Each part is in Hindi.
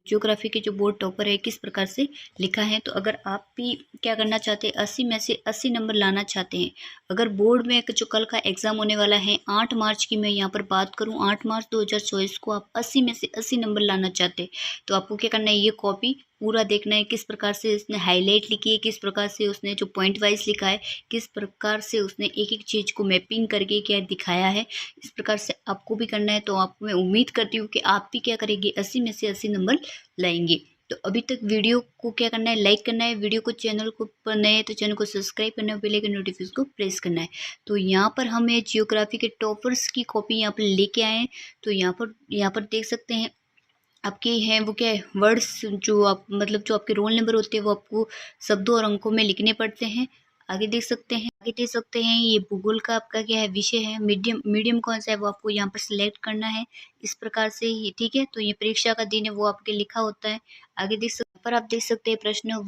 ज्योग्राफी के जो बोर्ड टॉपर है किस प्रकार से लिखा है। तो अगर आप भी क्या करना चाहते हैं, 80 में से 80 नंबर लाना चाहते हैं, अगर बोर्ड में जो कल का एग्जाम होने वाला है 8 मार्च की मैं यहाँ पर बात करूँ, 8 मार्च 2024 को आप 80 में से 80 नंबर लाना चाहते हैं तो आपको क्या करना है, ये कॉपी पूरा देखना है किस प्रकार से उसने हाईलाइट लिखी है, किस प्रकार से उसने जो पॉइंट वाइज लिखा है, किस प्रकार से उसने एक एक चीज़ को मैपिंग करके क्या दिखाया है, इस प्रकार से आपको भी करना है। तो आपको मैं उम्मीद करती हूँ कि आप भी क्या करेंगे, 80 में से 80 नंबर लाएंगे। तो अभी तक वीडियो को क्या करना है, लाइक करना है, वीडियो को चैनल को पर नए तो चैनल को सब्सक्राइब करना है, बेल आइकन नोटिफिकेशन को प्रेस करना है। तो यहाँ पर हमें जियोग्राफी के टॉपर्स की कॉपी यहाँ पर लेके आए हैं। तो यहाँ पर देख सकते हैं आपके हैं वो क्या है, वर्ड्स जो आप मतलब जो आपके रोल नंबर होते हैं वो आपको शब्दों और अंकों में लिखने पड़ते हैं। आगे देख सकते हैं ये भूगोल का आपका क्या है विषय है, मीडियम कौन सा है वो आपको यहाँ पर सिलेक्ट करना है इस प्रकार से ही, ठीक है। तो ये परीक्षा का दिन है वो आपके लिखा होता है। आगे आप देख सकते हैं प्रश्न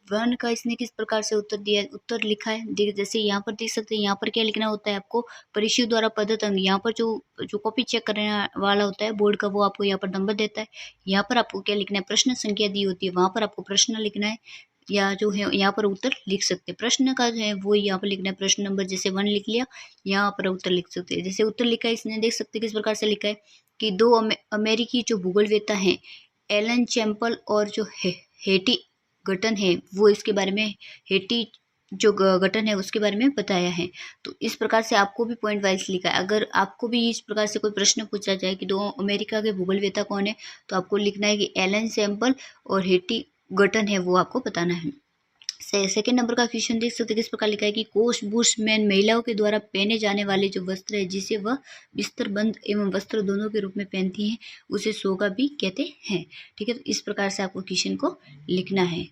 1 का इसने किस प्रकार से उत्तर दिया है, उत्तर लिखा है। जैसे यहाँ पर देख सकते हैं, यहाँ पर क्या लिखना होता है आपको, परिशु द्वारा पद्धत अंक, यहाँ पर जो जो कॉपी चेक करने वाला होता है बोर्ड का वो आपको यहाँ पर नंबर देता है। यहाँ पर आपको क्या लिखना है, प्रश्न संख्या दी होती है वहाँ पर आपको प्रश्न लिखना है, या जो है यहाँ पर उत्तर लिख सकते हैं। प्रश्न का जो है वो यहाँ पर लिखना है, प्रश्न नंबर जैसे 1 लिख लिया, यहाँ पर उत्तर लिख सकते हैं। जैसे उत्तर लिखा है इसने, देख सकते हैं किस प्रकार से लिखा है कि दो अमेरिकी जो भूगोलवेत्ता हैं एलन चैंपल और जो हेटी गठन है वो इसके बारे में, हेटी जो गठन है उसके बारे में बताया है। तो इस प्रकार से आपको भी पॉइंट वाइज लिखा है। अगर आपको भी इस प्रकार से कोई प्रश्न पूछा जाए कि दो अमेरिका के भूगोलवेत्ता कौन है, तो आपको लिखना है कि एलन सैम्पल और हेटी गठन है वो आपको बताना है। सेकेंड नंबर का क्वेश्चन देख सकते हैं किस प्रकार लिखा है कि कोष बुशमैन महिलाओं के द्वारा पहने जाने वाले जो वस्त्र है जिसे वह बिस्तर बंद एवं वस्त्र दोनों के रूप में पहनती हैं उसे सोगा भी कहते हैं, ठीक है। तो इस प्रकार से आपको क्वेश्चन को लिखना है।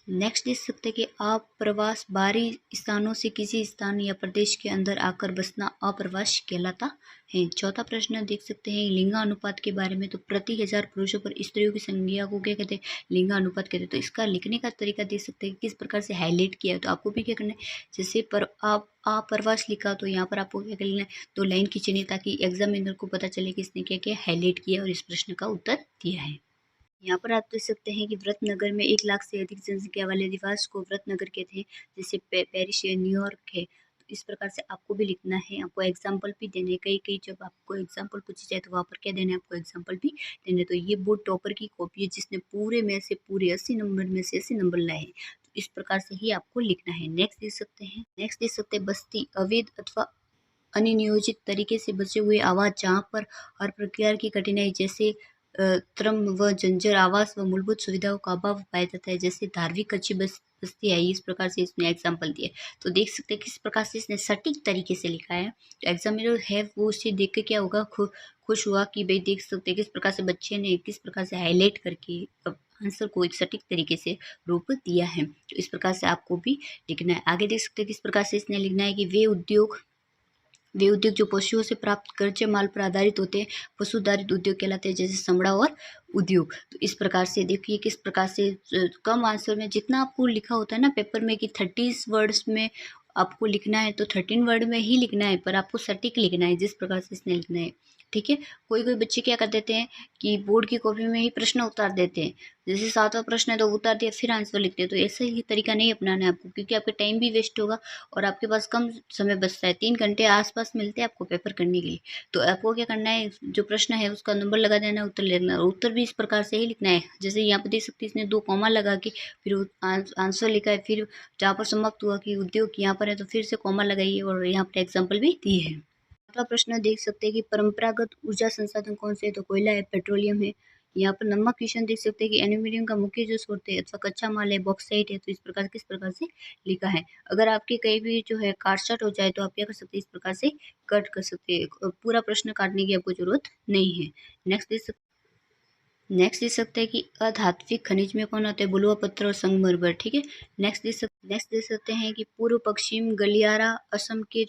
नेक्स्ट देख सकते हैं कि अप्रवास बाहरी स्थानों से किसी स्थान या प्रदेश के अंदर आकर बसना अप्रवास कहलाता है। चौथा प्रश्न देख सकते हैं लिंगानुपात के बारे में, तो प्रति 1000 पुरुषों पर स्त्रियों की संख्या को क्या कहते हैं, लिंगानुपात कहते हैं। तो इसका लिखने का तरीका देख सकते हैं किस प्रकार से हाईलाइट किया है। तो आपको भी क्या करना है, जैसे पर आप अप्रवास लिखा तो यहाँ पर आपको क्या करना है, तो लाइन खींचनी है ताकि एग्जामिनर को पता चले कि इसने क्या क्या हाईलाइट किया और इस प्रश्न का उत्तर दिया है। यहाँ पर आप देख सकते हैं कि व्रतनगर में 1 लाख से अधिक जनसंख्या वाले निवास को व्रतनगर कहते हैं, जैसे पेरिस है, न्यूयॉर्क है। तो इस प्रकार से आपको भी लिखना है, आपको एग्जाम्पल भी देने, कई जब आपको एग्जाम्पल पूछी जाए तो वहाँ पर क्या देना है, आपको एग्जाम्पल भी देने। तो ये बोर्ड टॉपर की कॉपी है जिसने पूरे में से पूरे 80 नंबर में से 80 नंबर लाए हैं। तो इस प्रकार से ही आपको लिखना है। नेक्स्ट देख सकते हैं बस्ती अवैध अथवा अनियोजित तरीके से बचे हुए आवास जहाँ पर हर प्रकार की कठिनाई जैसे त्रम व जंजर आवास व मूलभूत सुविधाओं का अभाव पाया जाता है, जैसे धार्मिक कच्ची बस्ती है। इस प्रकार से इसने एग्जाम्पल दिया। तो देख सकते हैं किस प्रकार से इसने सटीक तरीके से लिखा है। तो एग्जामिनर है वो उसे देख के क्या होगा, खुश हुआ कि भाई देख सकते हैं किस प्रकार से बच्चे ने किस प्रकार से हाईलाइट करके आंसर को एक सटीक तरीके से रूप दिया है। तो इस प्रकार से आपको भी लिखना है। आगे देख सकते हैं किस प्रकार से इसने लिखना है कि वे उद्योग जो पशुओं से प्राप्त कच्चे माल पर आधारित होते हैं पशुधारित उद्योग कहलाते हैं, जैसे चमड़ा और उद्योग। तो इस प्रकार से देखिए किस प्रकार से कम आंसर में जितना आपको लिखा होता है ना पेपर में कि 30 वर्ड्स में आपको लिखना है तो 13 वर्ड में ही लिखना है, पर आपको सटीक लिखना है जिस प्रकार से इसने लिखना है, ठीक है। कोई बच्चे क्या कर देते हैं कि बोर्ड की कॉपी में ही प्रश्न उतार देते हैं, जैसे 7वां प्रश्न है तो उतार दिया फिर आंसर लिखते हैं। तो ऐसा ही तरीका नहीं अपनाना है आपको, क्योंकि आपका टाइम भी वेस्ट होगा और आपके पास कम समय बचता है, 3 घंटे आसपास मिलते हैं आपको पेपर करने के लिए। तो आपको क्या करना है, जो प्रश्न है उसका नंबर लगा देना है, उत्तर लिखना है और उत्तर भी इस प्रकार से ही लिखना है। जैसे यहाँ पे देख सकते हैं इसने 2 कॉमा लगा के फिर आंसर लिखा है, फिर जहाँ पर समाप्त हुआ कि उद्योग यहाँ पर है तो फिर से कॉमा लगाइए और यहाँ पर एग्जाम्पल भी दिए है। अगला प्रश्न देख सकते हैं कि परंपरागत ऊर्जा संसाधन कौन से है, तो कोयला है, पेट्रोलियम है। यहाँ पर नंबर क्वेश्चन देख सकते हैं कि एल्यूमिनियम का मुख्य जो स्रोत है अथवा कच्चा माल है बॉक्साइट है। तो इस प्रकार किस प्रकार से लिखा है। अगर आपके कहीं भी जो है काट हो जाए तो आप क्या कर सकते हैं, इस प्रकार से कट कर सकते हैं, पूरा प्रश्न काटने की आपको जरूरत नहीं है। नेक्स्ट देख सकते हैं कि अधात्विक खनिज में कौन आता है, बलुआ पत्थर और संगमरमर, ठीक है। नेक्स्ट देख सकते हैं कि पूर्व पश्चिम गलियारा असम के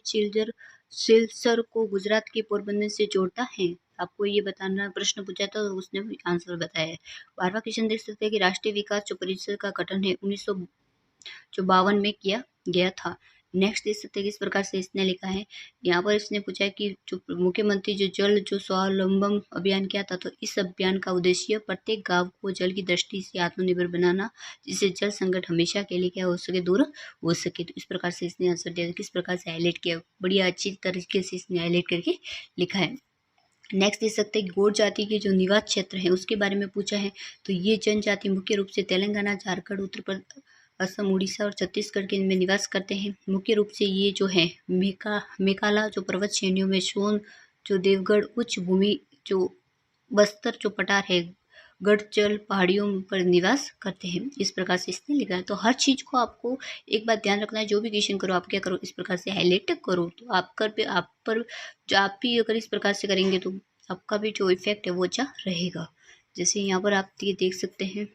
सिलचर को गुजरात के पोरबंदर से जोड़ता है। आपको ये बताना प्रश्न पूछा था तो उसने आंसर बताया है। 12वां क्वेश्चन देख सकते हैं कि राष्ट्रीय विकास जो परिषद का गठन है 1952 में किया गया था। नेक्स्ट देख सकते हैं किस प्रकार से इसने लिखा है। यहाँ पर इसने पूछा है कि जो मुख्यमंत्री जो स्वावलंबन अभियान किया था, तो इस अभियान का उद्देश्य प्रत्येक गांव को जल की दृष्टि से आत्मनिर्भर बनाना, जिससे जल संकट हमेशा के लिए क्या हो सके, दूर हो सके। तो इस प्रकार से इसने आंसर दिया, किस प्रकार से हाईलाइट किया, बढ़िया अच्छी तरीके से इसने हाईलाइट करके लिखा है। नेक्स्ट देख सकते हैं गौड़ जाति के जो निवास क्षेत्र हैं उसके बारे में पूछा है। तो ये जनजाति मुख्य रूप से तेलंगाना, झारखंड, उत्तर प्रदेश, असम, उड़ीसा और छत्तीसगढ़ के इनमें निवास करते हैं। मुख्य रूप से ये जो है मेकाला जो पर्वत श्रेणियों में, सोन जो देवगढ़ उच्च भूमि, जो बस्तर जो पठार है, गढ़चल पहाड़ियों पर निवास करते हैं। इस प्रकार से इसने लिखा है। तो हर चीज़ को आपको एक बात ध्यान रखना है, जो भी क्वेश्चन करो आप क्या करो, इस प्रकार से हाईलाइट करो। तो आप पर जो आप भी अगर इस प्रकार से करेंगे तो आपका भी जो इफेक्ट है वो अच्छा रहेगा। जैसे यहाँ पर आप ये देख सकते हैं,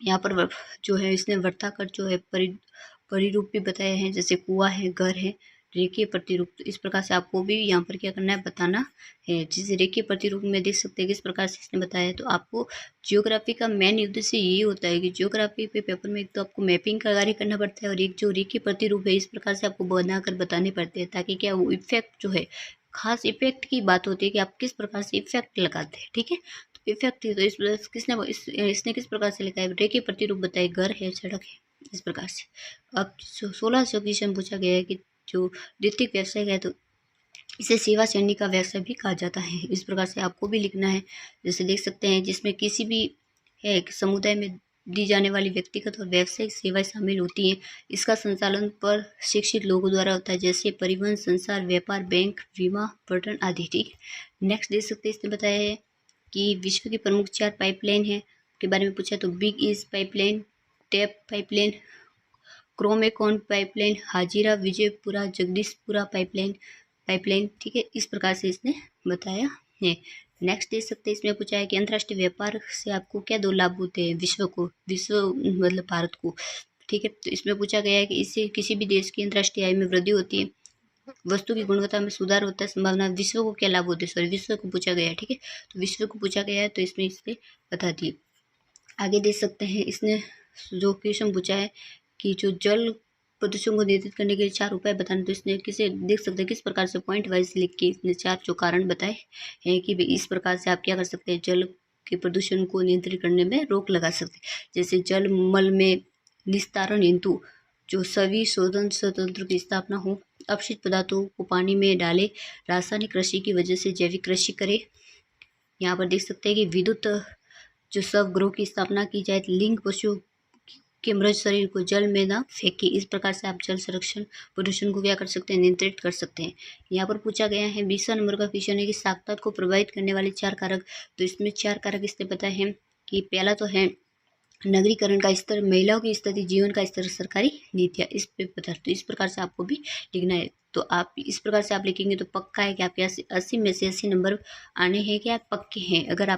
यहाँ पर जो है इसने वर्ताकार जो है परिरूप भी बताया है, जैसे कुआं है, घर है, रेखीय प्रतिरूप। तो इस प्रकार से आपको भी यहाँ पर क्या करना है, बताना है। जिसे रेखीय प्रतिरूप में देख सकते हैं किस प्रकार से इसने बताया है। तो आपको जियोग्राफी का मेन उद्देश्य ये होता है कि जियोग्राफी पे पेपर में एक तो आपको मैपिंग का कार्य करना पड़ता है, और एक जो रेखीय प्रतिरूप है इस प्रकार से आपको बनाकर बताने पड़ते हैं, ताकि क्या वो इफेक्ट जो है, खास इफेक्ट की बात होती है कि आप किस प्रकार से इफेक्ट लगाते हैं। ठीक है, तो इफेक्ट तो इसने किस प्रकार से लिखा है, रेखीय प्रतिरूप बताए, घर है, सड़क है, इस प्रकार से। अब 1600 क्वेश्चन पूछा गया है कि जो द्वितीयक व्यवसाय है, तो इसे सेवा श्रेणी का व्यवसाय भी कहा जाता है। इस प्रकार से आपको भी लिखना है। जैसे देख सकते हैं, जिसमें किसी भी है समुदाय में दी जाने वाली व्यक्तिगत और व्यावसायिक सेवाएं शामिल होती हैं। इसका संचालन पर शिक्षित लोगों द्वारा होता है, जैसे परिवहन, संचार, व्यापार, बैंक, बीमा, पर्यटन आदि। ठीक, नेक्स्ट देख सकते हैं, इसने बताया है कि विश्व की प्रमुख 4 पाइपलाइन है के बारे में पूछा। तो big east pipeline, tap pipeline, क्रोमेकॉन पाइपलाइन, हाजिरा विजयपुरा जगदीशपुरा पाइपलाइन। ठीक है, इस प्रकार से इसने बताया है। नेक्स्ट देख सकते हैं, इसमें पूछा है कि अंतर्राष्ट्रीय व्यापार से आपको क्या 2 लाभ होते हैं विश्व मतलब भारत को। ठीक है, तो इसमें पूछा गया है कि इससे किसी भी देश की अंतर्राष्ट्रीय आय में वृद्धि होती है, वस्तु की गुणवत्ता में सुधार होता है, संभावना। विश्व को क्या लाभ होते हैं, सॉरी विश्व को पूछा गया है। ठीक है, तो विश्व को पूछा गया है, तो इसमें इससे बता दिए। आगे देख सकते हैं, इसने जो क्वेश्चन पूछा है कि जो जल प्रदूषण को नियंत्रित करने के लिए 4 उपाय बताने। तो इसने किसे देख सकते हैं किस प्रकार से पॉइंट वाइज लिख के इसने 4 जो कारण बताए हैं कि इस प्रकार से आप क्या कर सकते हैं, जल के प्रदूषण को नियंत्रित करने में रोक लगा सकते हैं। जैसे जल मल में निस्तारण हेतु जो सभी शोधन स्वतंत्र की स्थापना हो, अपशिष्ट पदार्थों को पानी में डाले, रासायनिक कृषि की वजह से जैविक कृषि करे। यहाँ पर देख सकते हैं कि विद्युत जो स्वगृह की स्थापना की जाए, लिंग पशु के मृत शरीर को जल में ना फेंके। इस प्रकार से आप जल संरक्षण प्रदूषण को क्या कर सकते हैं, नियंत्रित कर सकते हैं। यहाँ पर पूछा गया है 20 नंबर का क्वेश्चन है कि साक्षरता को प्रभावित करने वाले 4 कारक। तो इसमें 4 कारक इसने बताए हैं कि पहला तो है नगरीकरण का स्तर, महिलाओं की स्थिति, जीवन का स्तर, सरकारी नीतियाँ। इस पे पता, तो इस प्रकार से आपको भी लिखना है। तो आप इस प्रकार से आप लिखेंगे तो पक्का है कि आपके 80 में से 80 नंबर आने हैं कि आप पक्के हैं। अगर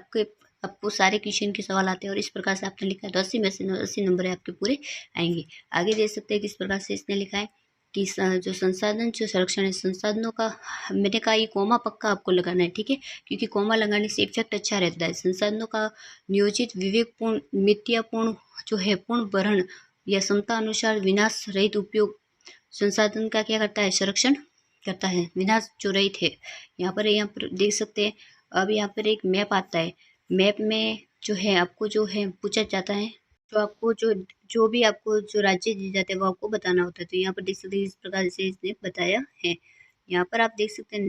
आपको सारे क्वेश्चन के सवाल आते हैं और इस प्रकार से आपने लिखा है तो 80 में से 80 नंबर है आपके पूरे आएंगे। आगे देख सकते हैं किस प्रकार से इसने लिखा है कि जो संसाधन जो संरक्षण है, संसाधनों का, मैंने कहा ये कोमा पक्का आपको लगाना है। ठीक है, क्योंकि कोमा लगाने से इफेक्ट अच्छा रहता है। संसाधनों का नियोजित, विवेकपूर्ण, मिथ्यापूर्ण जो है पूर्ण भरण या क्षमता अनुसार विनाश रहित उपयोग संसाधन का क्या करता है, संरक्षण करता है, विनाश जो रहित है। यहाँ पर देख सकते हैं। अब यहाँ पर एक मैप आता है, मैप में जो है आपको जो है पूछा जाता है, तो आपको जो भी आपको जो राज्य दिए जाते हैं वो आपको बताना होता है। तो यहाँ पर देख सकते हैं इस प्रकार से इसने बताया है। यहाँ पर आप देख सकते हैं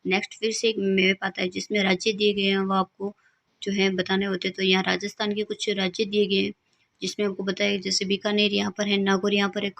नेक्स्ट फिर से एक मैप आता है जिसमें राज्य दिए गए हैं, वो आपको जो है बताने होते हैं। तो यहाँ राजस्थान के कुछ राज्य दिए गए हैं जिसमें आपको बताया, जैसे बीकानेर यहाँ पर है, नागौर यहाँ पर है,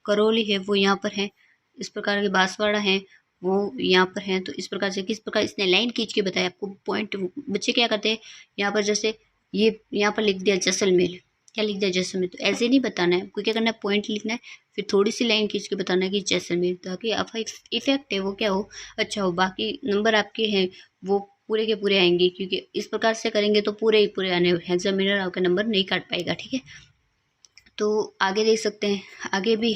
करौली है वो यहाँ पर है, इस प्रकार के बांसवाड़ा है वो यहाँ पर है। तो इस प्रकार से किस प्रकार इसने लाइन खींच के बताया आपको पॉइंट। बच्चे क्या करते हैं, यहाँ पर जैसे ये यहाँ पर लिख दिया जैसलमेर, क्या लिख दिया जैसलमेर, तो ऐसे नहीं बताना है आपको, क्या करना है, पॉइंट लिखना है, फिर थोड़ी सी लाइन खींच के बताना है कि जैसलमेर, ताकि आपका इफेक्ट है वो क्या हो, अच्छा हो। बाकी नंबर आपके हैं वो पूरे के पूरे आएंगे, क्योंकि इस प्रकार से करेंगे तो पूरे ही पूरे आने, एग्जामिनर आपका नंबर नहीं काट पाएगा। ठीक है, तो आगे देख सकते हैं, आगे भी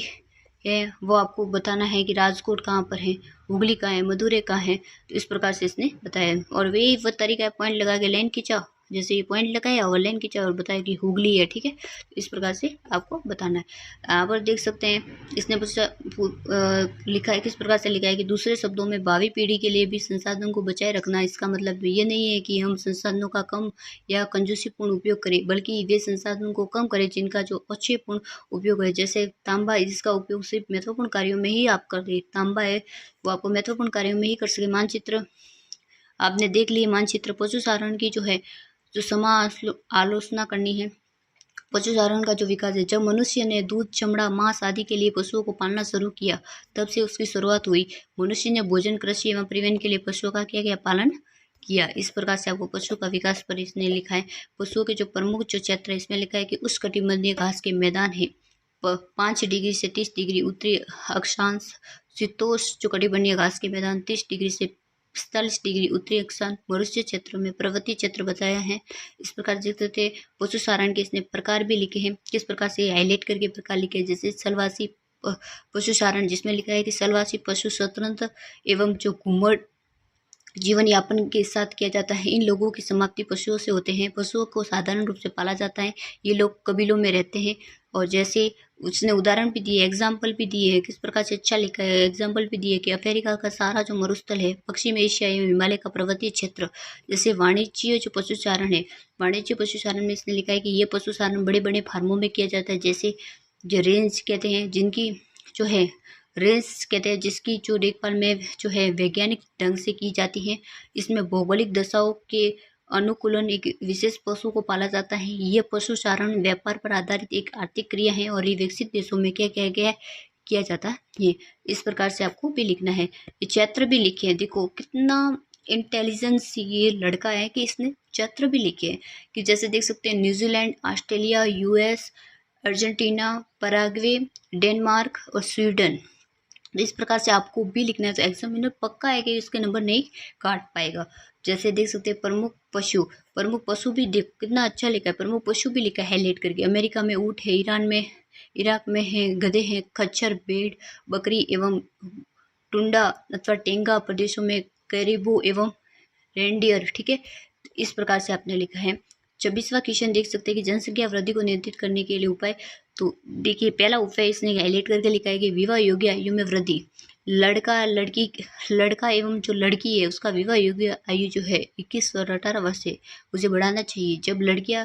है वो आपको बताना है कि राजकोट कहाँ पर है, हुगली कहाँ है, मदुरै कहाँ है। तो इस प्रकार से इसने बताया, और वही वो तरीका है, पॉइंट लगा के लाइन खींचा जैसे ये पॉइंट लगाया और लाइन खींचा और बताया कि हुगली है, ठीक है। इस प्रकार से आपको बताना है। यहाँ पर देख सकते हैं इसने लिखा है, किस प्रकार से लिखा है कि दूसरे शब्दों में भावी पीढ़ी के लिए भी संसाधनों को बचाए रखना। इसका मतलब ये नहीं है कि हम संसाधनों का कम या कंजूसीपूर्ण उपयोग करें, बल्कि वे संसाधनों को कम करें जिनका जो अच्छेपूर्ण उपयोग है। जैसे तांबा, इसका उपयोग सिर्फ महत्वपूर्ण कार्यों में ही आप करें। तांबा है वो आपको महत्वपूर्ण कार्यों में ही कर सके। मानचित्र आपने देख लिए, मानचित्र पशु चारण की जो है जो आलोचना करनी है। पशु चारण का जो विकास है, जब मनुष्य ने दूध, चमड़ा, मांस आदि के लिए पशुओं को पालना शुरू किया, तब से उसकी शुरुआत हुई। मनुष्य ने भोजन, कृषि एवं परिवहन के लिए पशुओं का क्या क्या पालन किया। इस प्रकार से आपको पशु का विकास पर इसने लिखा है। पशुओं के जो प्रमुख जो क्षेत्र है, इसमें लिखा है कि उष्णकटिबंधीय घास के मैदान है 5 डिग्री से 30 डिग्री उत्तरी अक्षांश, शीतोष्ण जो कटिबंधीय घास के मैदान 30 डिग्री से 45 डिग्री उत्तरी अक्षांश, मरुस्थलीय क्षेत्रों में पर्वतीय क्षेत्र बताया है। इस प्रकार देखते थे। पशु चारण के इसने प्रकार भी लिखे हैं, किस प्रकार से हाईलाइट करके प्रकार लिखे हैं। जैसे सलवासी पशु चारण, जिसमें लिखा है कि सलवासी पशु स्वतंत्र एवं जो घूमर जीवन यापन के साथ किया जाता है। इन लोगों की समाप्ति पशुओं से होते हैं। पशुओं को साधारण रूप से पाला जाता है। ये लोग कबीलों में रहते हैं। और जैसे उसने उदाहरण भी दिए, एग्जाम्पल भी दिए है, किस प्रकार से अच्छा लिखा है। एग्जाम्पल भी दिए कि अफ्रीका का सारा जो मरुस्थल है, पश्चिम एशिया एवं हिमालय का पर्वतीय क्षेत्र। जैसे वाणिज्य जो पशुचारण है, वाणिज्य पशुचारण में इसने लिखा है कि ये पशुचारण बड़े बड़े फार्मों में किया जाता है। जैसे जो रेंज कहते हैं, जिनकी जो है रेस कहते हैं, जिसकी जो देखभाल में जो है वैज्ञानिक ढंग से की जाती है। इसमें भौगोलिक दशाओं के अनुकूलन एक विशेष पशु को पाला जाता है। ये पशु चारण व्यापार पर आधारित एक आर्थिक क्रिया है और ये विकसित देशों में क्या किया गया किया जाता है। ये इस प्रकार से आपको भी लिखना है। ये क्षेत्र भी लिखे हैं, देखो कितना इंटेलिजेंस ये लड़का है कि इसने क्षेत्र भी लिखे हैं। कि जैसे देख सकते हैं New Zealand, Australia, US, Argentina, Paraguay, Denmark और स्वीडन। इस प्रकार से आपको भी लिखना है। तो एग्जामिनर पक्का है कि इसके नंबर नहीं काट पाएगा। जैसे देख सकते हैं प्रमुख पशु भी देख कितना अच्छा लिखा है। प्रमुख पशु भी लिखा है हाईलाइट करके। अमेरिका में ऊँट है, इराक में है गधे हैं, खच्चर, भेड़, बकरी एवं टुंडा अथवा टेंगा प्रदेशों में कैरिबो एवं रेंडियर, ठीक है। इस प्रकार से आपने लिखा है। 26वां क्वेश्चन देख सकते हैं कि जनसंख्या वृद्धि को नियंत्रित करने के लिए उपाय। तो देखिए पहला उपाय इसने हाईलाइट करके लिखा है कि विवाह योग्य आयु में वृद्धि। लड़का एवं जो लड़की है उसका विवाह योग्य आयु जो है 21 और 18 वर्ष है, उसे बढ़ाना चाहिए। जब लड़कियां